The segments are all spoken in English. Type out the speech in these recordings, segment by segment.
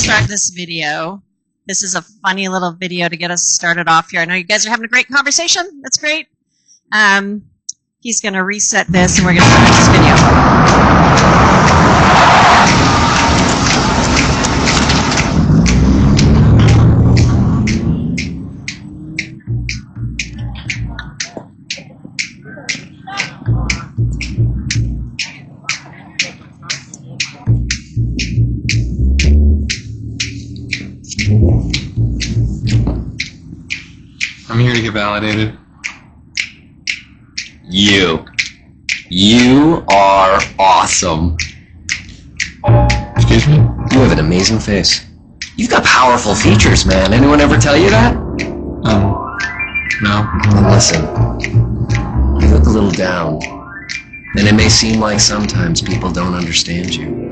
start this video. This is a funny little video to get us started off here. I know you guys are having a great conversation. That's great. He's going to reset this, and we're going to start this video. I'm here to get validated. You are awesome. Excuse me? You have an amazing face. You've got powerful features, man. Anyone ever tell you that? No. Then listen. You look a little down. And it may seem like sometimes people don't understand you.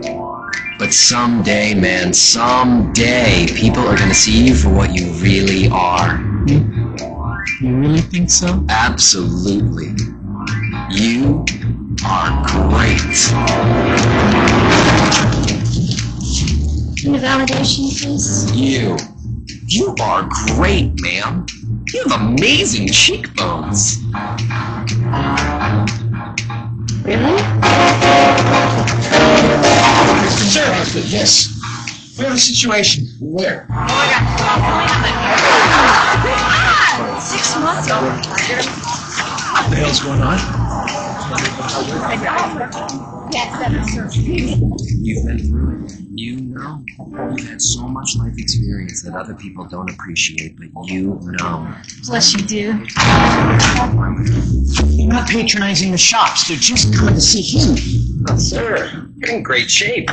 But someday, man, someday, people are going to see you for what you really are. You really think so? Absolutely. You are great. Can the validation, please? You are great, ma'am. You have amazing cheekbones. Really? Mr. Sir, yes. We have a situation. Where? Oh, I got 6 months ago. What the hell's going on? You've been through it. You know. You've had so much life experience that other people don't appreciate, but you know. Bless you, do. You're not patronizing the shops. They're just coming to see him. Oh, sir, you're in great shape.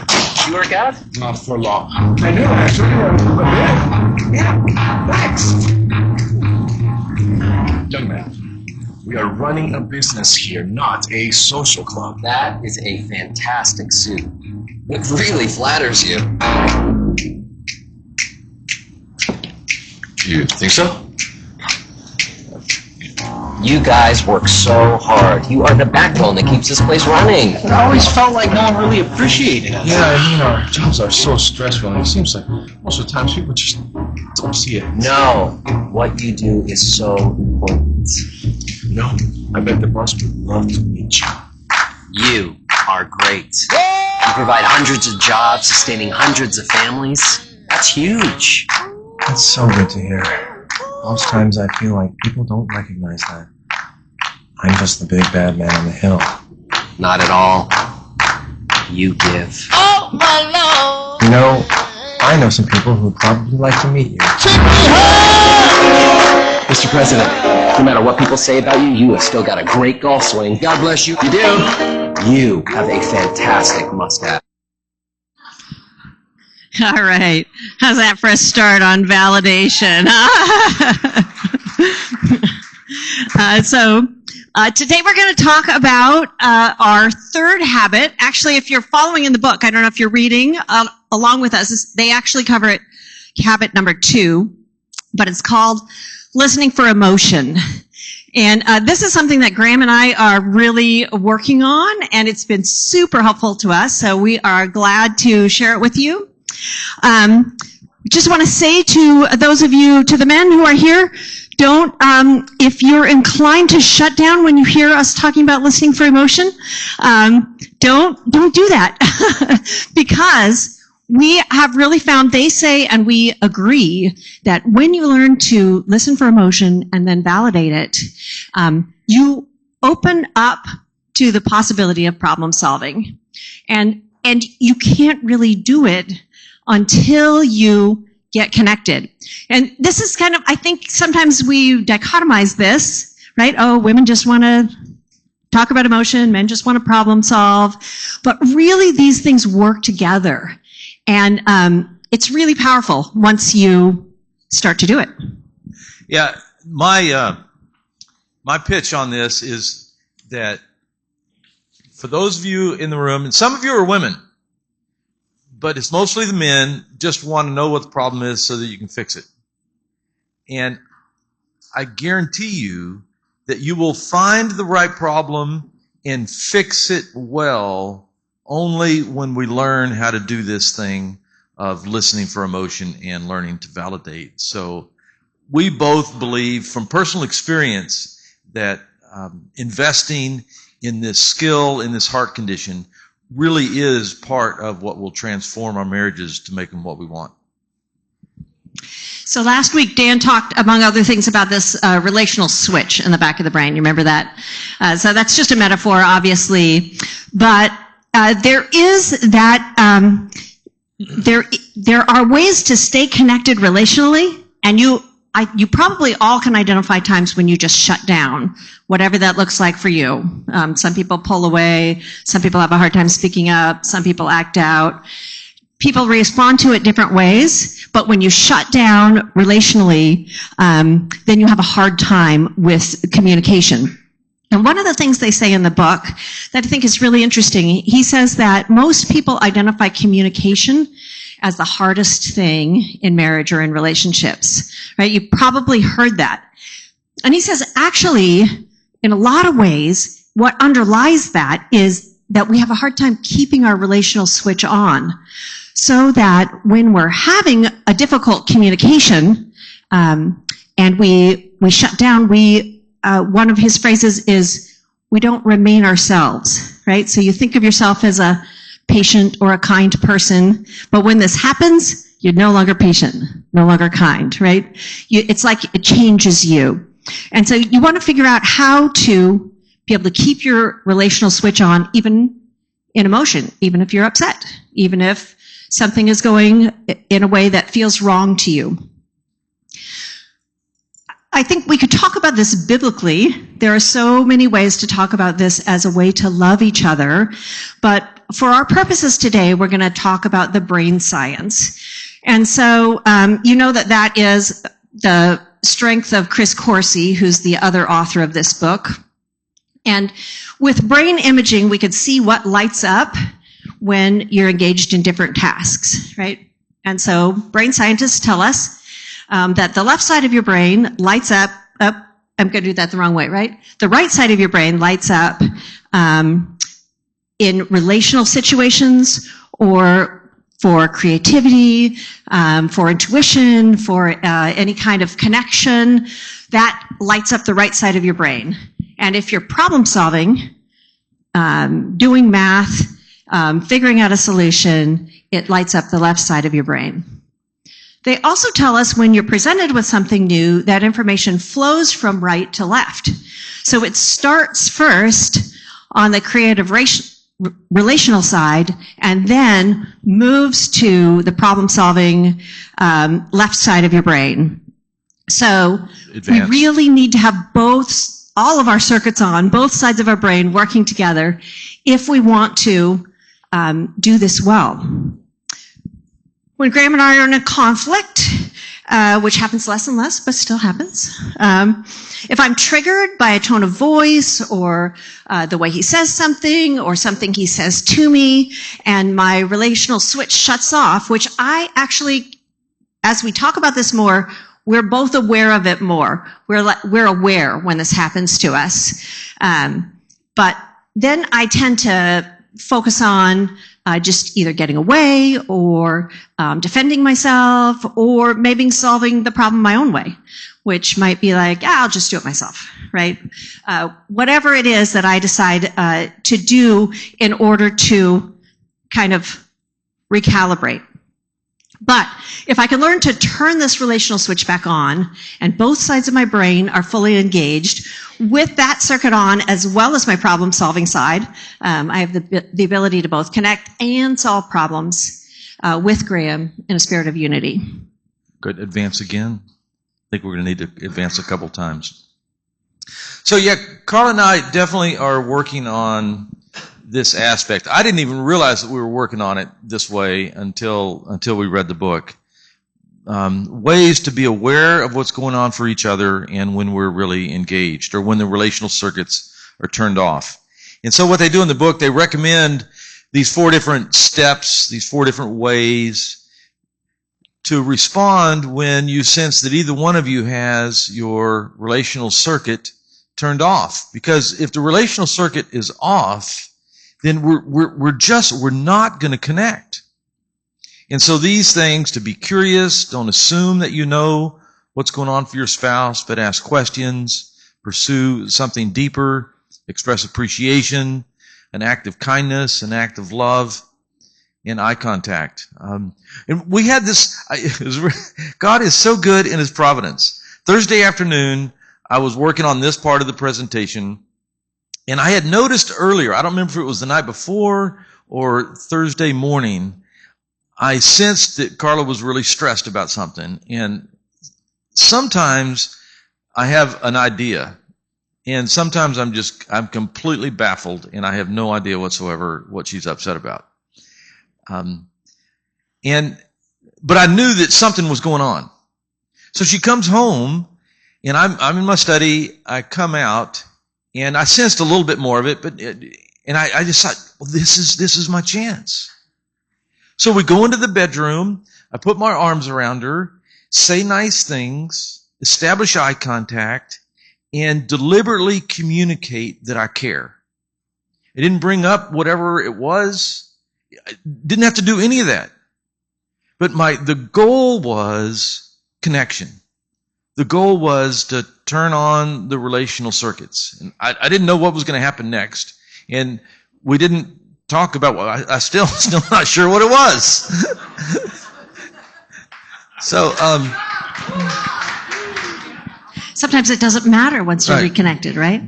You work out? Not for long. I know, actually. Yeah, thanks. Young man, we are running a business here, not a social club. That is a fantastic suit. It really flatters you. You think so? You guys work so hard. You are the backbone that keeps this place running. It always felt like no one really appreciated us. Yeah, I mean, our jobs are so stressful, and it seems like most of the time people just don't see it. No, what you do is so important. No, I bet the boss would love to meet you. You are great. You provide hundreds of jobs, sustaining hundreds of families. That's huge. That's so good to hear. Most times I feel like people don't recognize that. I'm just the big bad man on the hill. Not at all. You give. Oh, my Lord! You know, I know some people who'd probably like to meet you. Mr. President, no matter what people say about you, you have still got a great golf swing. God bless you. You do. You have a fantastic mustache. All right. How's that for a start on validation? Today we're going to talk about our third habit. Actually, if you're following in the book, I don't know if you're reading along with us, they actually cover it, habit number 2, but it's called listening for emotion. And this is something that Graham and I are really working on, and it's been super helpful to us, so we are glad to share it with you. Just want to say to those of you, to the men who are here, don't, if you're inclined to shut down when you hear us talking about listening for emotion, don't do that because we have really found, they say, and we agree, that when you learn to listen for emotion and then validate it, you open up to the possibility of problem solving. And you can't really do it until you get connected. And this is kind of, I think sometimes we dichotomize this, right? Oh, women just want to talk about emotion, men just want to problem solve. But really these things work together. And it's really powerful once you start to do it. Yeah, my pitch on this is that for those of you in the room, and some of you are women, but it's mostly the men, just want to know what the problem is so that you can fix it. And I guarantee you that you will find the right problem and fix it well only when we learn how to do this thing of listening for emotion and learning to validate. So we both believe from personal experience that investing in this skill, in this heart condition, really is part of what will transform our marriages to make them what we want. So last week, Dan talked, among other things, about this relational switch in the back of the brain. You remember that? So that's just a metaphor, obviously. But there is that, there are ways to stay connected relationally, and you probably all can identify times when you just shut down, whatever that looks like for you. Some people pull away. Some people have a hard time speaking up. Some people act out. People respond to it different ways, but when you shut down relationally, then you have a hard time with communication. And one of the things they say in the book that I think is really interesting, he says that most people identify communication as the hardest thing in marriage or in relationships, right? You probably heard that. And he says, actually, in a lot of ways, what underlies that is that we have a hard time keeping our relational switch on, so that when we're having a difficult communication, and we shut down, one of his phrases is, we don't remain ourselves, right? So you think of yourself as a patient or a kind person, but when this happens, you're no longer patient, no longer kind, right? It's like it changes you. And so you want to figure out how to be able to keep your relational switch on, even in emotion, even if you're upset, even if something is going in a way that feels wrong to you. I think we could talk about this biblically. There are so many ways to talk about this as a way to love each other. But for our purposes today, we're going to talk about the brain science. And so you know that is the strength of Chris Coursey, who's the other author of this book. And with brain imaging, we could see what lights up when you're engaged in different tasks, right? And so brain scientists tell us that the left side of your brain lights up, I'm going to do that the wrong way, right? The right side of your brain lights up in relational situations, or for creativity, for intuition, for any kind of connection. That lights up the right side of your brain. And if you're problem solving, doing math, figuring out a solution, it lights up the left side of your brain. They also tell us when you're presented with something new, that information flows from right to left. So it starts first on the creative relational side and then moves to the problem-solving left side of your brain. So we really need to have all of our circuits on, both sides of our brain working together if we want to do this well. When Graham and I are in a conflict, which happens less and less, but still happens, if I'm triggered by a tone of voice or the way he says something or something he says to me, and my relational switch shuts off, which I actually, as we talk about this more, we're both aware of it more. We're aware when this happens to us. But then I tend to focus on just either getting away or defending myself, or maybe solving the problem my own way, which might be like, I'll just do it myself, right? Whatever it is that I decide to do in order to kind of recalibrate. But if I can learn to turn this relational switch back on, and both sides of my brain are fully engaged with that circuit on, as well as my problem-solving side, I have the ability to both connect and solve problems with Graham in a spirit of unity. Good. Advance again. I think we're going to need to advance a couple times. So yeah, Carla and I definitely are working on this aspect. I didn't even realize that we were working on it this way until we read the book. Ways to be aware of what's going on for each other and when we're really engaged, or when the relational circuits are turned off. And so what they do in the book, they recommend these 4 different steps, these 4 different ways to respond when you sense that either one of you has your relational circuit turned off. Because if the relational circuit is off, then we're not going to connect. And so these things, to be curious, don't assume that you know what's going on for your spouse, but ask questions, pursue something deeper, express appreciation, an act of kindness, an act of love, and eye contact. And we had this, God is so good in his providence. Thursday afternoon, I was working on this part of the presentation, and I had noticed earlier, I don't remember if it was the night before or Thursday morning, I sensed that Carla was really stressed about something. And sometimes I have an idea, and sometimes I'm completely baffled, and I have no idea whatsoever what she's upset about. But I knew that something was going on. So she comes home, and I'm in my study. I come out, and I sensed a little bit more of it, and I just thought, well, this is my chance. So we go into the bedroom. I put my arms around her, say nice things, establish eye contact, and deliberately communicate that I care. I didn't bring up whatever it was. I didn't have to do any of that. But the goal was connection. The goal was to turn on the relational circuits. And I didn't know what was going to happen next. And we didn't talk about what I still not sure what it was. So, Sometimes it doesn't matter once you're Right. reconnected, right?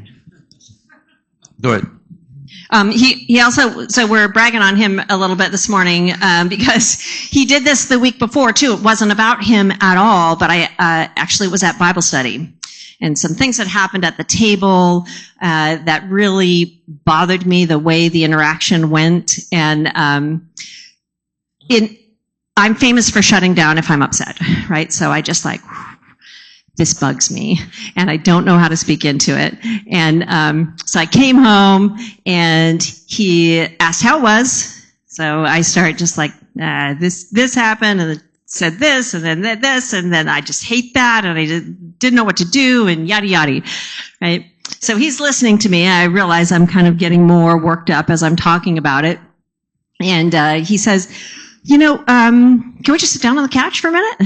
Go ahead. He also, so we're bragging on him a little bit this morning because he did this the week before too. It wasn't about him at all, but I actually was at Bible study. And some things that happened at the table that really bothered me, the way the interaction went. And I'm famous for shutting down if I'm upset, right? So I just like, this bugs me, and I don't know how to speak into it. And so I came home, and he asked how it was. So I start just like, this happened, and it said this, and then this, and then I just hate that, and I didn't know what to do, and yada yada, right? So he's listening to me. I realize I'm kind of getting more worked up as I'm talking about it. And he says, can we just sit down on the couch for a minute?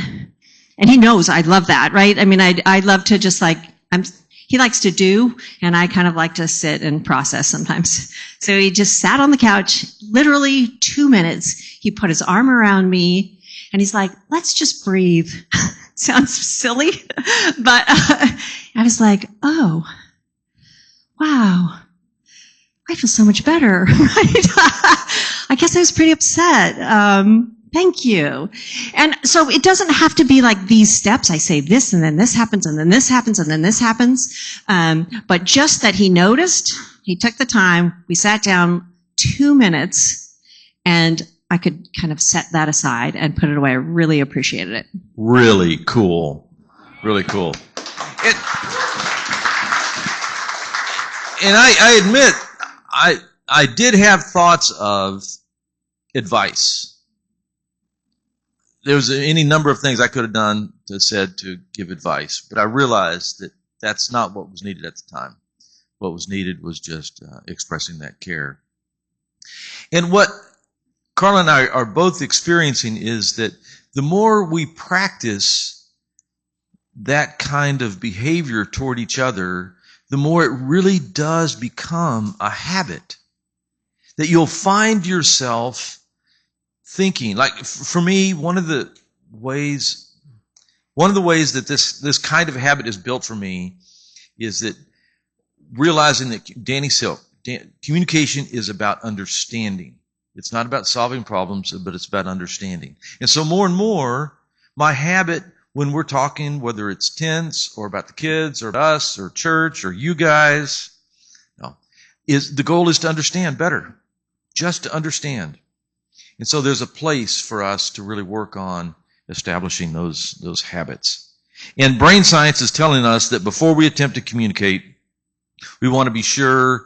And he knows I love that, right? I mean, I love to just like, he likes to do, and I kind of like to sit and process sometimes. So he just sat on the couch, literally 2 minutes. He put his arm around me, and he's like, let's just breathe. Sounds silly, but I was like, oh, wow, I feel so much better, right? I guess I was pretty upset. Thank you. And so it doesn't have to be like these steps. I say this, and then this happens, and then this happens, and then this happens. But just that he noticed, he took the time, we sat down 2 minutes, and I could kind of set that aside and put it away. I really appreciated it. Really cool. Really cool. And I admit, I did have thoughts of advice. There was any number of things I could have done to give advice, but I realized that that's not what was needed at the time. What was needed was just expressing that care. And what Carla and I are both experiencing is that the more we practice that kind of behavior toward each other, the more it really does become a habit. That you'll find yourself thinking, like for me, one of the ways that this kind of habit is built for me is that realizing that Danny Silk, communication is about understanding. It's not about solving problems, but it's about understanding. And so more and more, my habit when we're talking, whether it's tense or about the kids or us or church or you guys, is the goal is to understand better, just to understand. And so there's a place for us to really work on establishing those habits. And brain science is telling us that before we attempt to communicate, we want to be sure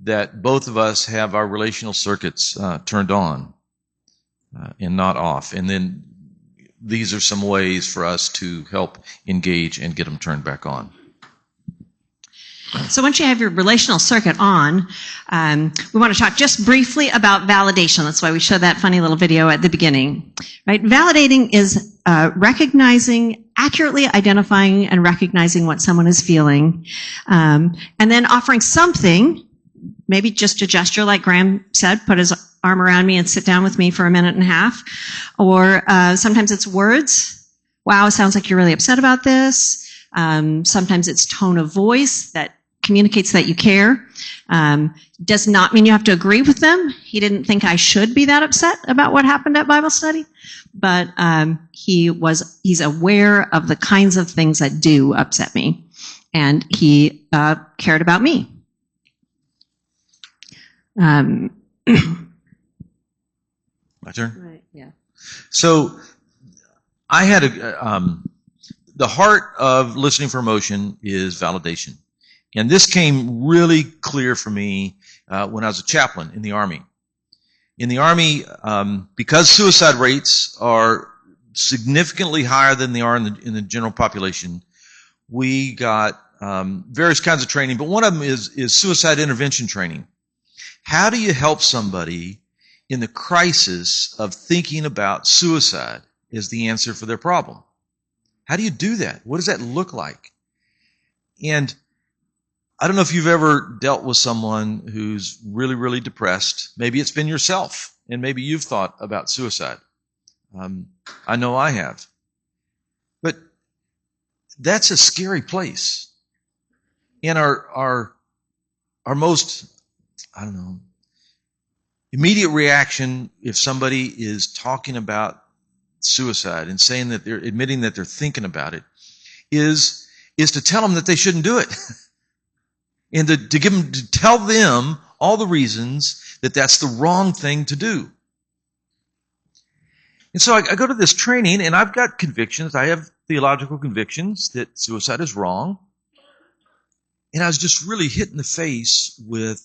that both of us have our relational circuits turned on and not off. And then these are some ways for us to help engage and get them turned back on. So once you have your relational circuit on, we want to talk just briefly about validation. That's why we showed that funny little video at the beginning. Right? Validating is recognizing, accurately identifying and recognizing what someone is feeling, and then offering something, maybe just a gesture like Graham said, put his arm around me and sit down with me for a minute and a half. Or sometimes it's words. Wow, sounds like you're really upset about this. Sometimes it's tone of voice that communicates that you care. Does not mean you have to agree with them. He didn't think I should be that upset about what happened at Bible study, but he's aware of the kinds of things that do upset me, and he cared about me. My turn? Right, yeah. So I had the heart of listening for emotion is validation. And this came really clear for me when I was a chaplain in the Army. In the Army, because suicide rates are significantly higher than they are in the general population, we got various kinds of training, but one of them is suicide intervention training. How do you help somebody in the crisis of thinking about suicide as the answer for their problem? How do you do that? What does that look like? And I don't know if you've ever dealt with someone who's really, really depressed. Maybe it's been yourself, and maybe you've thought about suicide. I know I have. But that's a scary place. And our most, immediate reaction if somebody is talking about suicide and saying that they're admitting that they're thinking about it is to tell them that they shouldn't do it. And to tell them all the reasons that that's the wrong thing to do. And so I go to this training, and I've got convictions. I have theological convictions that suicide is wrong. And I was just really hit in the face with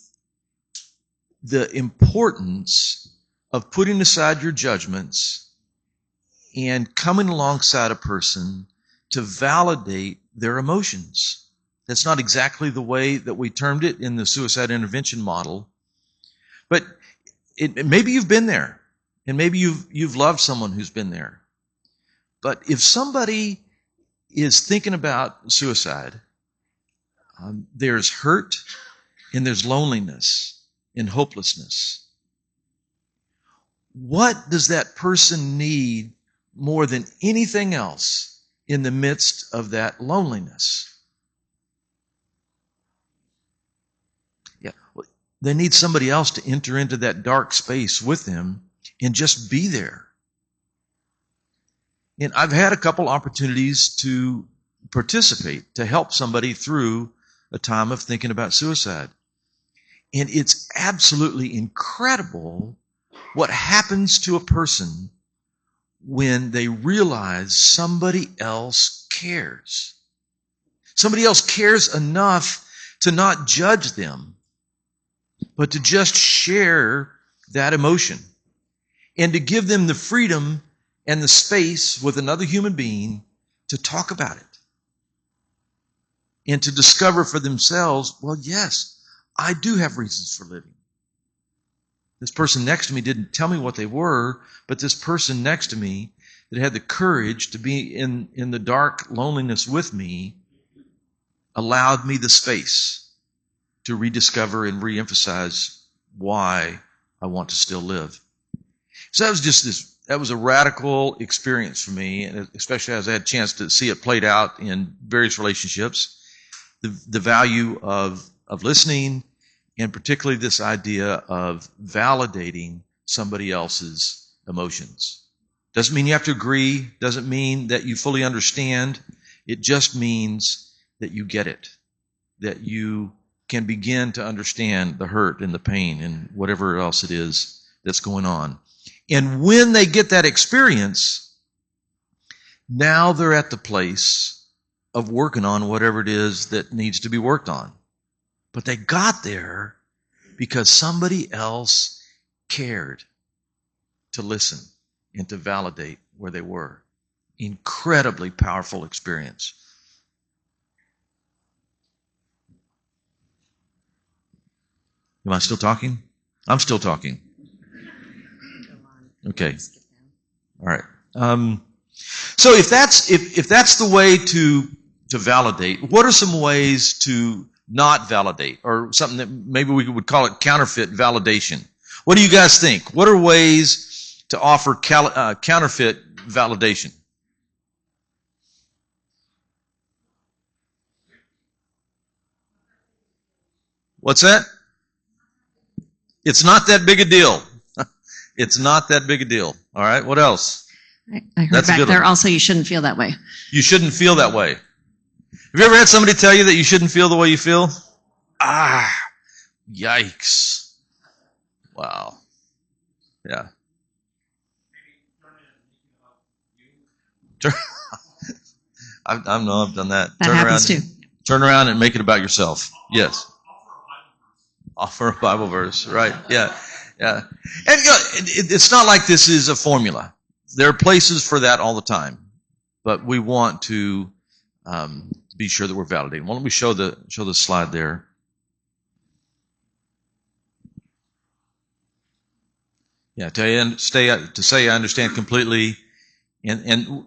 the importance of putting aside your judgments and coming alongside a person to validate their emotions. That's not exactly the way that we termed it in the suicide intervention model. But maybe you've been there, and maybe you've loved someone who's been there. But if somebody is thinking about suicide, there's hurt and there's loneliness and hopelessness. What does that person need more than anything else in the midst of that loneliness? Yeah, they need somebody else to enter into that dark space with them and just be there. And I've had a couple opportunities to participate, to help somebody through a time of thinking about suicide. And it's absolutely incredible what happens to a person when they realize somebody else cares. Somebody else cares enough to not judge them, but to just share that emotion and to give them the freedom and the space with another human being to talk about it and to discover for themselves, well, yes, I do have reasons for living. This person next to me didn't tell me what they were, but this person next to me that had the courage to be in the dark loneliness with me allowed me the space to rediscover and reemphasize why I want to still live. So that was a radical experience for me, and especially as I had a chance to see it played out in various relationships. The value of listening, and particularly this idea of validating somebody else's emotions. Doesn't mean you have to agree, doesn't mean that you fully understand. It just means that you get it, that you can begin to understand the hurt and the pain and whatever else it is that's going on. And when they get that experience, now they're at the place of working on whatever it is that needs to be worked on. But they got there because somebody else cared to listen and to validate where they were. Incredibly powerful experience. Am I still talking? I'm still talking. Okay. All right. So if that's the way to validate, what are some ways to not validate, or something that maybe we would call it counterfeit validation? What do you guys think? What are ways to offer counterfeit validation? What's that? It's not that big a deal. It's not that big a deal. All right. What else? I heard That's a back good there one. also you shouldn't feel that way. You shouldn't feel that way. Have you ever had somebody tell you that you shouldn't feel the way you feel? Ah, yikes. Wow. Yeah. I've done that. That happens too. Turn around and make it about yourself. Yes. Offer a Bible verse. Right. Yeah. Yeah. And it's not like this is a formula. There are places for that all the time, but we want to be sure that we're validating. Why don't we show the slide there? Yeah, to say I understand completely, and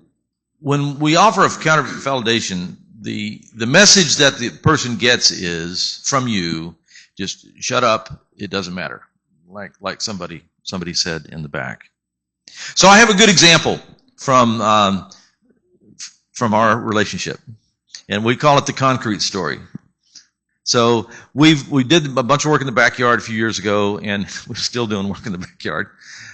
when we offer a counterfeit validation, the message that the person gets is from you, just shut up, it doesn't matter, like somebody said in the back. So I have a good example from our relationship, and we call it the concrete story. So we did a bunch of work in the backyard a few years ago, and we're still doing work in the backyard.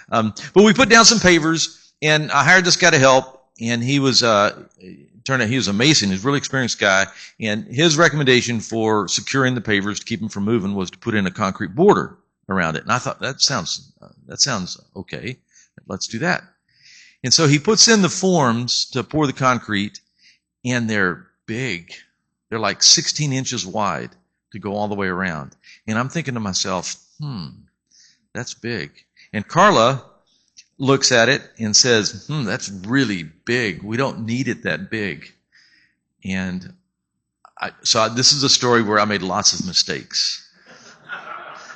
But we put down some pavers, and I hired this guy to help, and he was turned out he was a mason. He's a really experienced guy, and his recommendation for securing the pavers to keep them from moving was to put in a concrete border around it. And I thought that sounds okay. Let's do that. And so he puts in the forms to pour the concrete, and they're big. They're like 16 inches wide to go all the way around. And I'm thinking to myself, that's big. And Carla looks at it and says, that's really big. We don't need it that big. And so this is a story where I made lots of mistakes.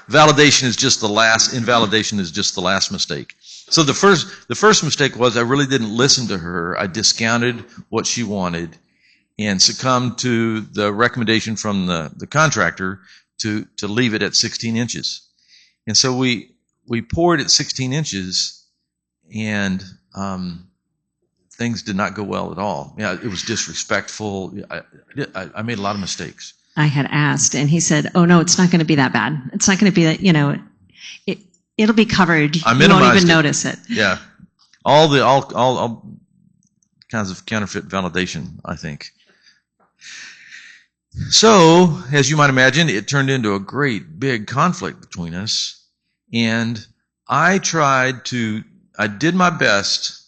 Invalidation is just the last mistake. So the first mistake was I really didn't listen to her. I discounted what she wanted and succumbed to the recommendation from the contractor to leave it at 16 inches. And so we poured at 16 inches, and things did not go well at all. Yeah, it was disrespectful. I made a lot of mistakes. I had asked, and he said, "Oh no, it's not going to be that bad. It's not going to be that. It'll be covered. You won't even notice it." Yeah, all kinds of counterfeit validation, I think. So, as you might imagine, it turned into a great big conflict between us, and I did my best.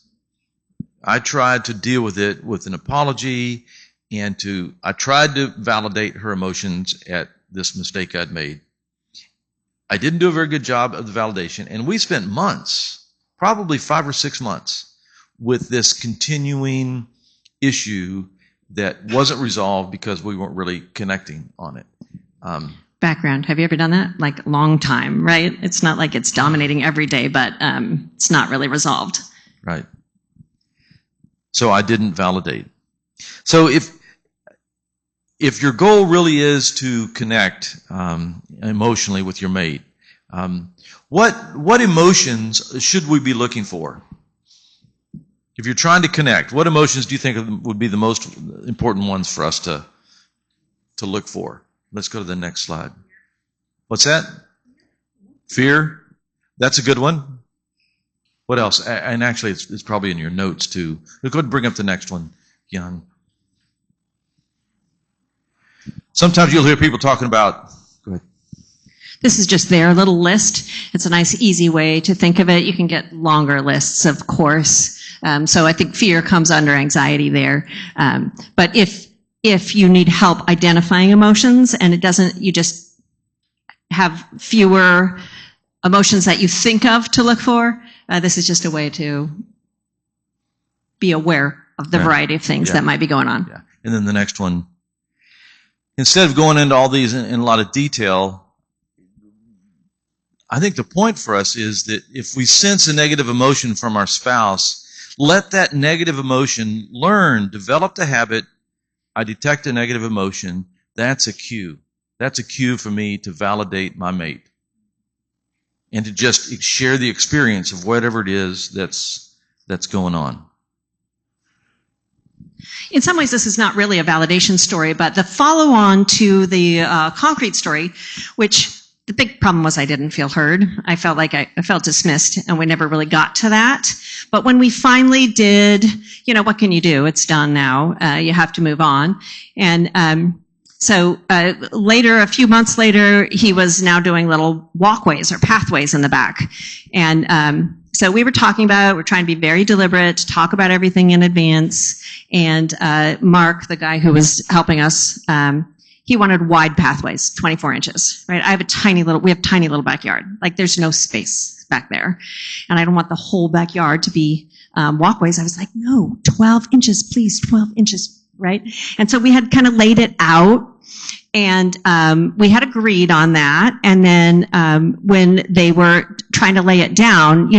I tried to deal with it with an apology, and I tried to validate her emotions at this mistake I'd made. I didn't do a very good job of the validation, and we spent months, probably 5 or 6 months, with this continuing issue that wasn't resolved because we weren't really connecting on it. Background, have you ever done that? Like long time, right? It's not like it's dominating every day, but it's not really resolved. Right. So I didn't validate. So if your goal really is to connect emotionally with your mate, what emotions should we be looking for? If you're trying to connect, what emotions do you think would be the most important ones for us to look for? Let's go to the next slide. What's that? Fear? That's a good one. What else? And actually, it's probably in your notes too. Go ahead and bring up the next one, Jan. Sometimes you'll hear people talking about. Go ahead. This is just their little list. It's a nice, easy way to think of it. You can get longer lists, of course. So I think fear comes under anxiety there. But if you need help identifying emotions and you just have fewer emotions that you think of to look for, this is just a way to be aware of the variety of things that might be going on. Yeah. And then the next one, instead of going into all these in a lot of detail, I think the point for us is that if we sense a negative emotion from our spouse, let that negative emotion develop the habit. I detect a negative emotion. That's a cue. That's a cue for me to validate my mate and to just share the experience of whatever it is that's going on. In some ways, this is not really a validation story, but the follow-on to the concrete story, which the big problem was I didn't feel heard. I felt like I felt dismissed, and we never really got to that. But when we finally did, what can you do? It's done now. You have to move on. And so later, a few months later, he was now doing little walkways or pathways in the back. And so we were talking about it. We're trying to be very deliberate, talk about everything in advance. And Mark, the guy who was helping us, he wanted wide pathways, 24 inches, right? We have tiny little backyard. Like there's no space back there. And I don't want the whole backyard to be walkways. I was like, no, 12 inches, please, 12 inches, right? And so we had kind of laid it out. And we had agreed on that. And then when they were trying to lay it down,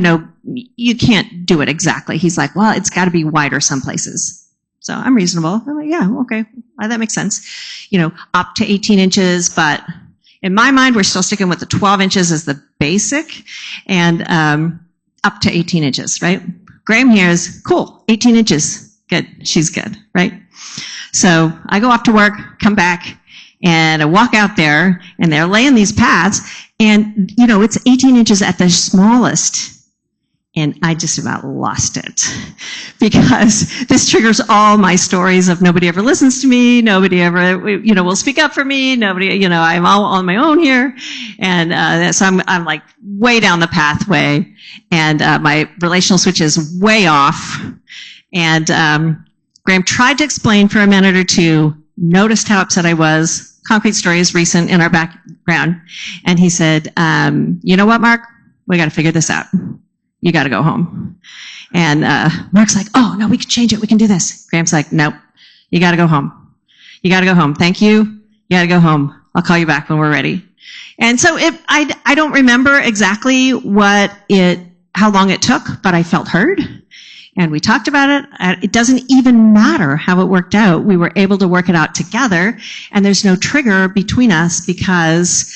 you can't do it exactly. He's like, well, it's got to be wider some places. So I'm reasonable. I'm like, yeah, okay, that makes sense. Up to 18 inches, but in my mind, we're still sticking with the 12 inches as the basic, and up to 18 inches, right? Graham here is cool, 18 inches, good, she's good, right? So I go off to work, come back, and I walk out there, and they're laying these paths, and it's 18 inches at the smallest. And I just about lost it because this triggers all my stories of nobody ever listens to me, nobody ever, will speak up for me, nobody, I'm all on my own here. And so I'm like way down the pathway, and my relational switch is way off. And Graham tried to explain for a minute or two, noticed how upset I was. Concrete story is recent in our background. And he said, you know what, Mark? We got to figure this out. You got to go home. And Mark's like, oh, no, we can change it. We can do this. Graham's like, nope, you got to go home. You got to go home. Thank you. You got to go home. I'll call you back when we're ready. And so I don't remember exactly how long it took, but I felt heard. And we talked about it. It doesn't even matter how it worked out. We were able to work it out together. And there's no trigger between us because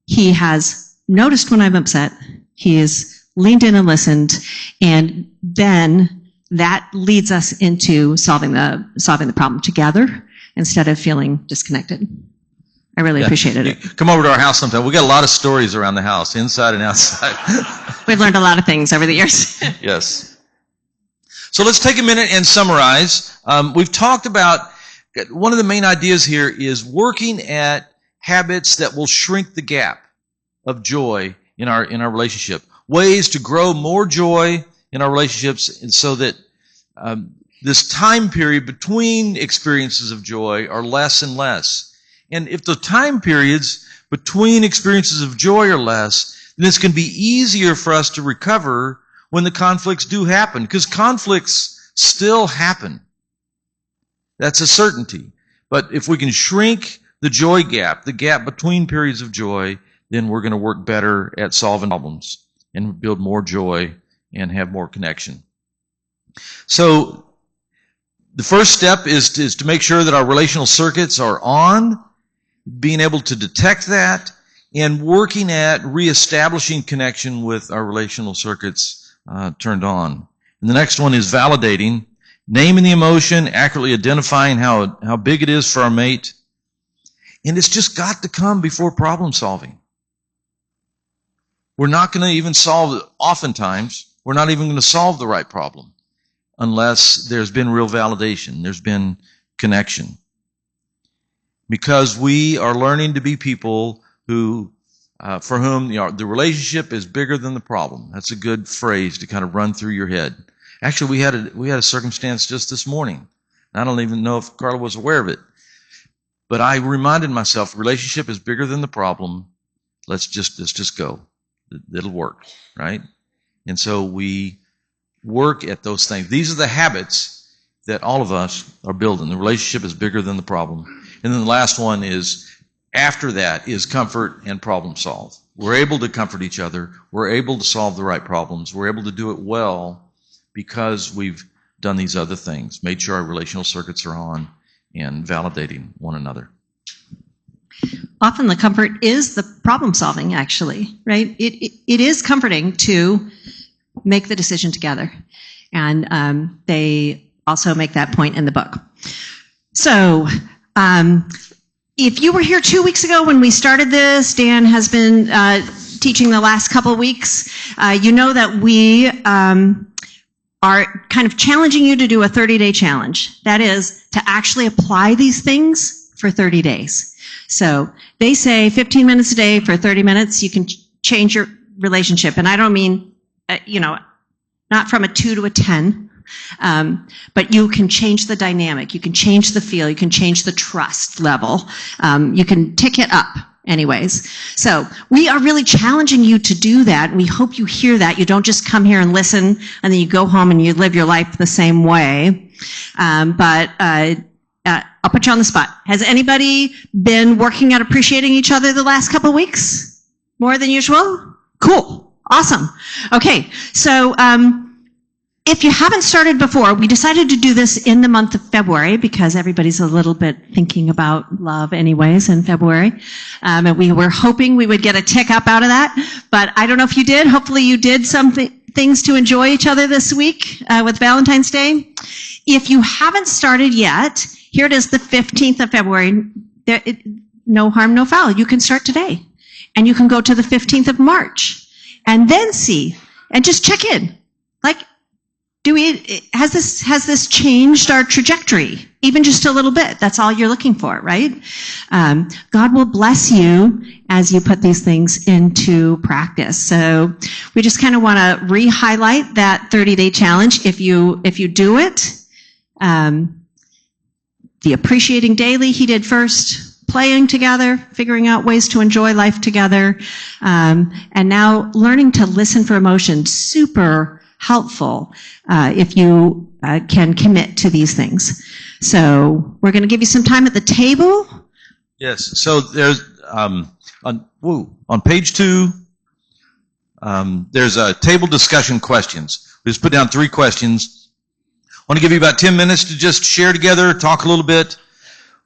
he has noticed when I'm upset. He has leaned in and listened, and then that leads us into solving the problem together instead of feeling disconnected. I really appreciated it. Come over to our house sometime. We got a lot of stories around the house, inside and outside. We've learned a lot of things over the years. Yes. So let's take a minute and summarize. We've talked about one of the main ideas here is working at habits that will shrink the gap of joy in our relationship, ways to grow more joy in our relationships, and so that this time period between experiences of joy are less and less. And if the time periods between experiences of joy are less, then it's going to be easier for us to recover when the conflicts do happen, because conflicts still happen. That's a certainty. But if we can shrink the joy gap, the gap between periods of joy, then we're going to work better at solving problems and build more joy and have more connection. So the first step is to make sure that our relational circuits are on, being able to detect that, and working at reestablishing connection with our relational circuits turned on. And the next one is validating, naming the emotion, accurately identifying how big it is for our mate. And it's just got to come before problem solving. We're not going to even oftentimes, we're not even going to solve the right problem unless there's been real validation, there's been connection. Because we are learning to be people who, for whom the relationship is bigger than the problem. That's a good phrase to kind of run through your head. Actually, we had a circumstance just this morning. I don't even know if Carla was aware of it. But I reminded myself, relationship is bigger than the problem. Let's just go. It'll work, right? And so we work at those things. These are the habits that all of us are building. The relationship is bigger than the problem. And then the last one is, after that, is comfort and problem solve. we're able to comfort each other, we're able to solve the right problems, we're able to do it well because we've done these other things, made sure our relational circuits are on, and validating one another. Often the comfort is the problem solving, actually, right? It is comforting to make the decision together. And they also make that point in the book. So, if you were here 2 weeks ago when we started this, Dan has been teaching the last couple of weeks. You know that we are kind of challenging you to do a 30-day challenge. That is, to actually apply these things for 30 days. So they say 15 minutes a day for 30 minutes, you can change your relationship. And I don't mean, not from a 2 to a 10, but you can change the dynamic, you can change the feel, you can change the trust level, you can tick it up anyways. So we are really challenging you to do that. We hope you hear that. You don't just come here and listen and then you go home and you live your life the same way. I'll put you on the spot. Has anybody been working at appreciating each other the last couple of weeks? More than usual? Cool. Awesome. Okay. So, if you haven't started before, we decided to do this in the month of February because everybody's a little bit thinking about love anyways in February. And we were hoping we would get a tick up out of that. But I don't know if you did. Hopefully you did things to enjoy each other this week with Valentine's Day. If you haven't started yet, here it is, the 15th of February. No harm, no foul. You can start today. And you can go to the 15th of March. And then see. And just check in. Has this changed our trajectory? Even just a little bit. That's all you're looking for, right? God will bless you as you put these things into practice. So we just kind of want to re-highlight that 30-day challenge. If you do it, the appreciating daily he did first, playing together, figuring out ways to enjoy life together, and now learning to listen for emotion. Super helpful if you can commit to these things. So we're going to give you some time at the table. Yes. So there's on page 2. There's a table discussion questions. We just put down 3 questions. I want to give you about 10 minutes to just share together, talk a little bit.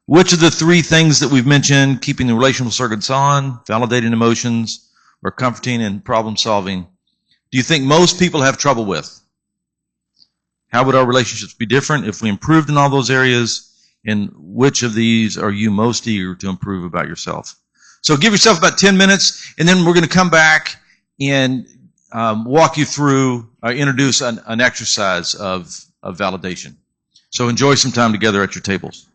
Which of the 3 things that we've mentioned, keeping the relational circuits on, validating emotions, or comforting and problem solving, do you think most people have trouble with? How would our relationships be different if we improved in all those areas? And which of these are you most eager to improve about yourself? So give yourself about 10 minutes, and then we're going to come back and walk you through, introduce an exercise of validation. So enjoy some time together at your tables.